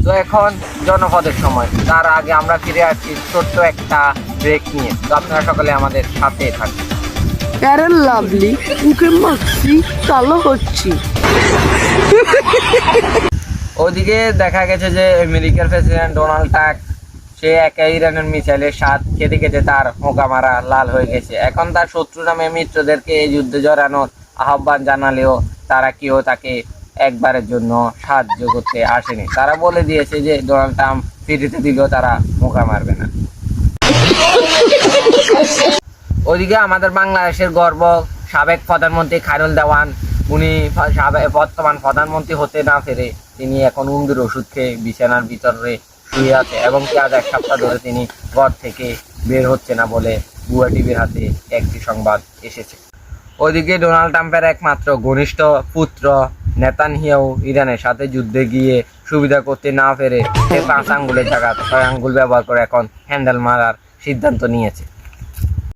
তো এখন জনপদের সময়, তার আগে আমরা ফিরে আসছি ছোট্ট একটা ব্রেক নিয়ে। তো আপনারা সকলে আমাদের সাথে থাকুন। ফেয়ার লাভলি মুখে মাখছি, কালো হচ্ছি। ওদিকে দেখা গেছে যে আমেরিকার প্রেসিডেন্ট ডোনাল্ড ট্রাম্প সে একা ইরানের মিসাইলের স্বাদ খেতে খেতে তার মোকা মারা লাল হয়ে গেছে। এখন তার শত্রু নামে মিত্রদেরকে এই যুদ্ধে জড়ানোর আহ্বান জানালেও তারা কেউ তাকে একবারের জন্য সাহায্য করতে আসেনি। তারা বলে দিয়েছে যে ডোনাল্ড ট্রাম্প ফিরিতে দিলেও তারা মোকা মারবে না। ওদিকে আমাদের বাংলাদেশের গর্ব সাবেক প্রধানমন্ত্রী খায়রুল দেওয়ান, উনি বর্তমান প্রধানমন্ত্রী হতে না পেরে তিনি এখন উন্দির ওষুধ খেয়ে বিছানার ভিতরে শুয়ে আছে এবং আজ এক সপ্তাহ ধরে তিনি ঘর থেকে বের হচ্ছে না বলে বুয়া টিভির হাতে একটি সংবাদ এসেছে। ওদিকে ডোনাল্ড ট্রাম্পের একমাত্র ঘনিষ্ঠ পুত্র নেতানিয়াহু ইরানের সাথে যুদ্ধে গিয়ে সুবিধা করতে না পেরে সে 5 আঙ্গুলের জায়গা 6 আঙ্গুল ব্যবহার করে এখন হ্যান্ডেল মারার সিদ্ধান্ত নিয়েছে।